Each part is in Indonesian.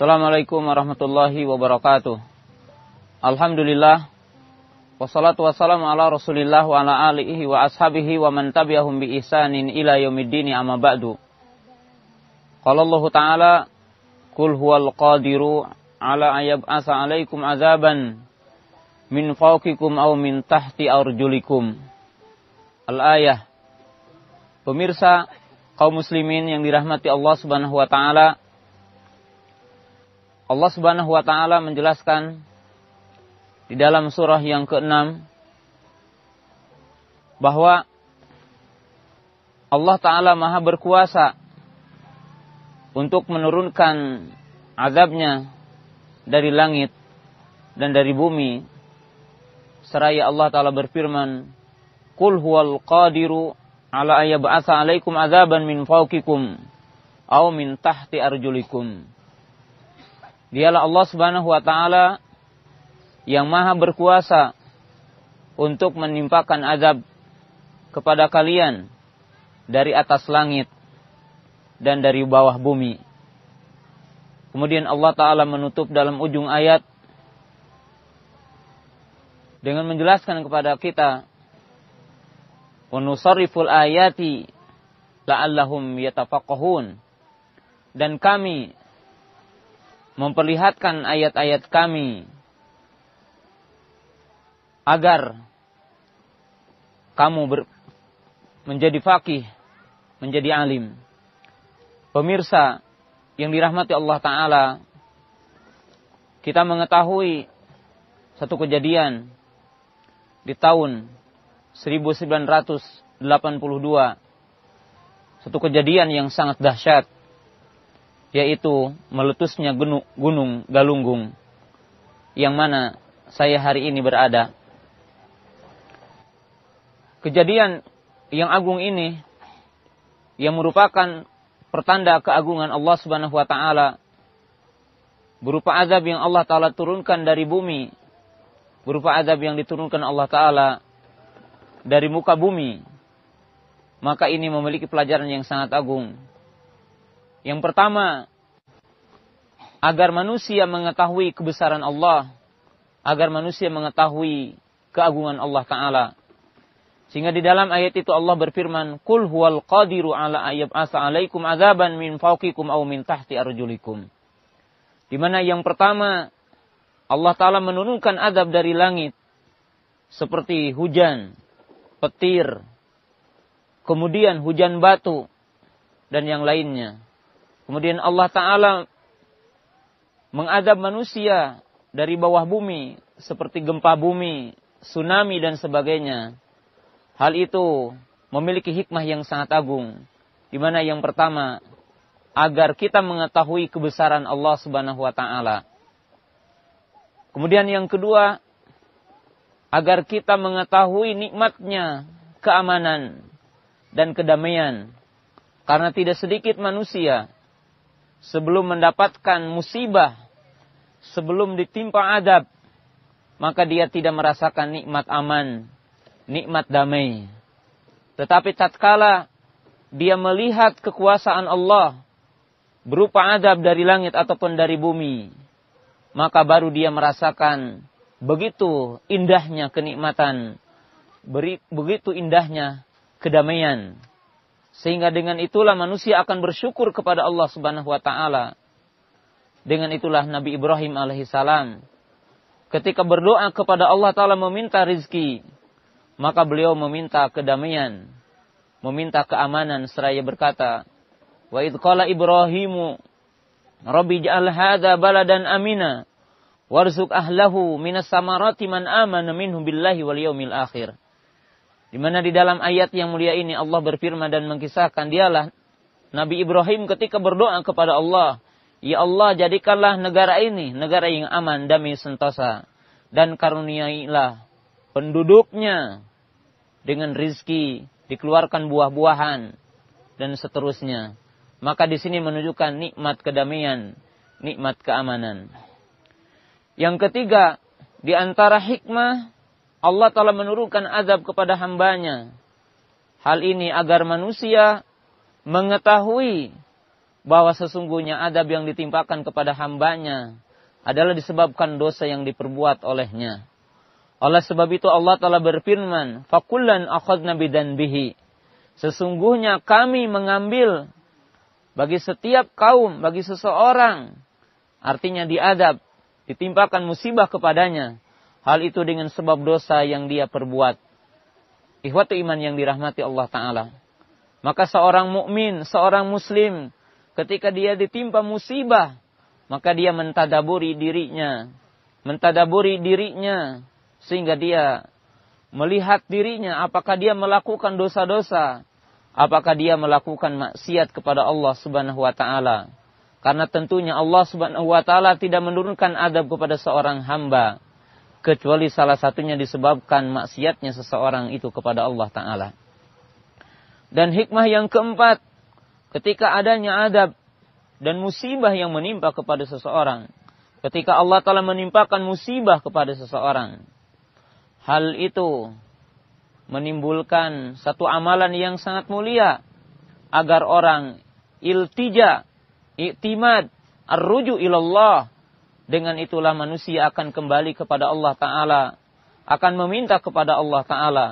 Assalamualaikum warahmatullahi wabarakatuh. Alhamdulillah. Wassalatu wassalamu ala rasulillah wa ala alihi wa ashabihi wa man tabi'ahum bi ihsanin ila yaumiddini amma ba'du. Qala Allah Ta'ala, Qul huwal qadiru ala ayyab'asa alaikum azaban min fawqikum aw min tahti arjulikum. Al-ayah. Pemirsa kaum muslimin yang dirahmati Allah Subhanahu wa taala, Allah Subhanahu wa taala menjelaskan di dalam surah yang ke-6 bahwa Allah Ta'ala maha berkuasa untuk menurunkan azabnya dari langit dan dari bumi. Seraya Allah Ta'ala berfirman, Qul huwal qadiru ala ayyab'asa alaikum azaban min fawqikum aw min tahti arjulikum. Dialah Allah Subhanahu wa taala yang maha berkuasa untuk menimpakan azab kepada kalian dari atas langit dan dari bawah bumi. Kemudian Allah Ta'ala menutup dalam ujung ayat dengan menjelaskan kepada kita, wa nusarriful ayati la'allahum yatafaqahun, dan kami memperlihatkan ayat-ayat kami agar kamu menjadi faqih, menjadi alim. Pemirsa yang dirahmati Allah Ta'ala, kita mengetahui satu kejadian di tahun 1982, satu kejadian yang sangat dahsyat, yaitu meletusnya gunung Galunggung yang mana saya hari ini berada. Kejadian yang agung ini yang merupakan pertanda keagungan Allah Subhanahu wa taala berupa azab yang Allah Ta'ala turunkan dari bumi, berupa azab yang diturunkan Allah Ta'ala dari muka bumi. Maka ini memiliki pelajaran yang sangat agung. Yang pertama, agar manusia mengetahui kebesaran Allah, agar manusia mengetahui keagungan Allah Ta'ala. Sehingga di dalam ayat itu Allah berfirman, Qul huwal qadiru ala ayyab'asa alaikum azaban min fawqikum aw min tahti arjulikum. Di mana yang pertama, Allah Ta'ala menurunkan azab dari langit, seperti hujan, petir, kemudian hujan batu, dan yang lainnya. Kemudian Allah Ta'ala mengadab manusia dari bawah bumi, seperti gempa bumi, tsunami, dan sebagainya. Hal itu memiliki hikmah yang sangat agung. Di mana yang pertama, agar kita mengetahui kebesaran Allah Subhanahu wa taala. Kemudian yang kedua, agar kita mengetahui nikmatnya keamanan dan kedamaian. Karena tidak sedikit manusia sebelum mendapatkan musibah, sebelum ditimpa adab, maka dia tidak merasakan nikmat aman, nikmat damai. Tetapi tatkala dia melihat kekuasaan Allah berupa adab dari langit ataupun dari bumi, maka baru dia merasakan begitu indahnya kenikmatan, begitu indahnya kedamaian. Sehingga dengan itulah manusia akan bersyukur kepada Allah Subhanahu wa taala. Dengan itulah Nabi Ibrahim alaihissalam ketika berdoa kepada Allah Ta'ala meminta rizki, maka beliau meminta kedamaian, meminta keamanan, seraya berkata, Wa idh qala Ibrahimu Rabbi ja'al hadha baladan amina warzuq ahlahu minas samarati man amana minhum billahi wal yaumil akhir. Di mana di dalam ayat yang mulia ini Allah berfirman dan mengkisahkan, dialah Nabi Ibrahim ketika berdoa kepada Allah, Ya Allah, jadikanlah negara ini negara yang aman, damai, sentosa, dan karuniailah penduduknya dengan rizki, dikeluarkan buah-buahan, dan seterusnya. Maka di sini menunjukkan nikmat kedamaian, nikmat keamanan. Yang ketiga, di antara hikmah Allah Ta'ala menurunkan azab kepada hambanya. Hal ini agar manusia mengetahui bahwa sesungguhnya adab yang ditimpakan kepada hambanya adalah disebabkan dosa yang diperbuat olehnya. Oleh sebab itu Allah Ta'ala berfirman, fakullan akhadna bidanbihi. Sesungguhnya kami mengambil bagi setiap kaum, bagi seseorang, artinya diadab, ditimpakan musibah kepadanya. Hal itu dengan sebab dosa yang dia perbuat. Ikhwatu iman yang dirahmati Allah Ta'ala. Maka seorang mukmin, seorang muslim, ketika dia ditimpa musibah, maka dia mentadaburi dirinya. Sehingga dia melihat dirinya, apakah dia melakukan dosa-dosa, apakah dia melakukan maksiat kepada Allah Subhanahu wa Ta'ala. Karena tentunya Allah Subhanahu wa Ta'ala tidak menurunkan adab kepada seorang hamba, kecuali salah satunya disebabkan maksiatnya seseorang itu kepada Allah Ta'ala. Dan hikmah yang keempat, ketika adanya adab dan musibah yang menimpa kepada seseorang, ketika Allah Ta'ala menimpakan musibah kepada seseorang, hal itu menimbulkan satu amalan yang sangat mulia, agar orang iltija, iktimad, arruju ilallah. Dengan itulah manusia akan kembali kepada Allah Ta'ala, akan meminta kepada Allah Ta'ala.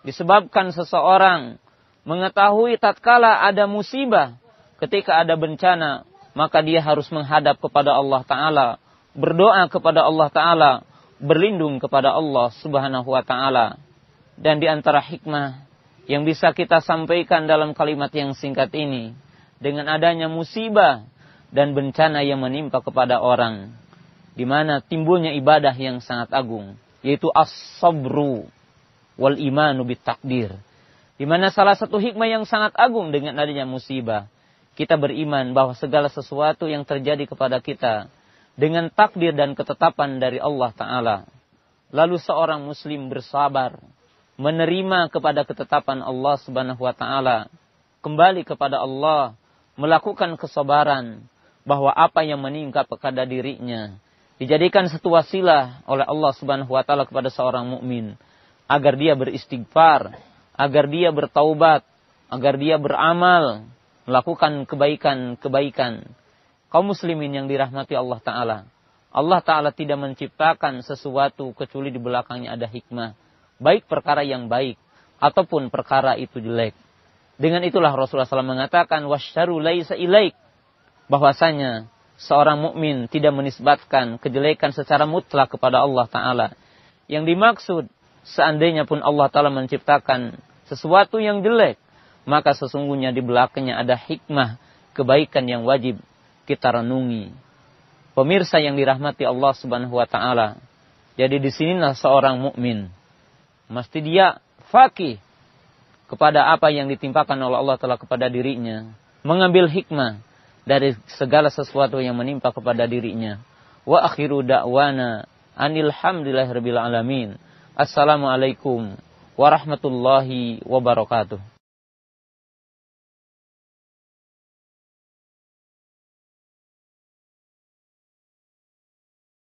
Disebabkan seseorang mengetahui tatkala ada musibah, ketika ada bencana, maka dia harus menghadap kepada Allah Ta'ala, berdoa kepada Allah Ta'ala, berlindung kepada Allah Subhanahu wa Ta'ala. Dan di antara hikmah yang bisa kita sampaikan dalam kalimat yang singkat ini, dengan adanya musibah dan bencana yang menimpa kepada orang, di mana timbulnya ibadah yang sangat agung, yaitu as-sabru wal imanu bitakdir. Di mana salah satu hikmah yang sangat agung dengan adanya musibah, kita beriman bahwa segala sesuatu yang terjadi kepada kita dengan takdir dan ketetapan dari Allah Ta'ala. Lalu seorang muslim bersabar, menerima kepada ketetapan Allah Subhanahu wa Ta'ala, kembali kepada Allah, melakukan kesabaran, bahwa apa yang menimpa kepada dirinya dijadikan satu wasilah oleh Allah Subhanahu wa Ta'ala kepada seorang mukmin, agar dia beristighfar, agar dia bertaubat, agar dia beramal, melakukan kebaikan-kebaikan. Kaum muslimin yang dirahmati Allah Ta'ala, Allah Ta'ala tidak menciptakan sesuatu kecuali di belakangnya ada hikmah, baik perkara yang baik ataupun perkara itu jelek. Dengan itulah Rasulullah SAW mengatakan, wasyaru laisa ilaik, bahwasanya seorang mukmin tidak menisbatkan kejelekan secara mutlak kepada Allah Ta'ala. Yang dimaksud, seandainya pun Allah Ta'ala menciptakan sesuatu yang jelek, maka sesungguhnya di belakangnya ada hikmah kebaikan yang wajib kita renungi. Pemirsa yang dirahmati Allah Subhanahu wa Ta'ala, jadi di sinilah seorang mukmin mesti dia faqih kepada apa yang ditimpakan oleh Allah Ta'ala kepada dirinya, mengambil hikmah dari segala sesuatu yang menimpa kepada dirinya. Wa akhiru da'wana anil hamdulillahirabbil alamin. Assalamualaikum warahmatullahi wabarakatuh.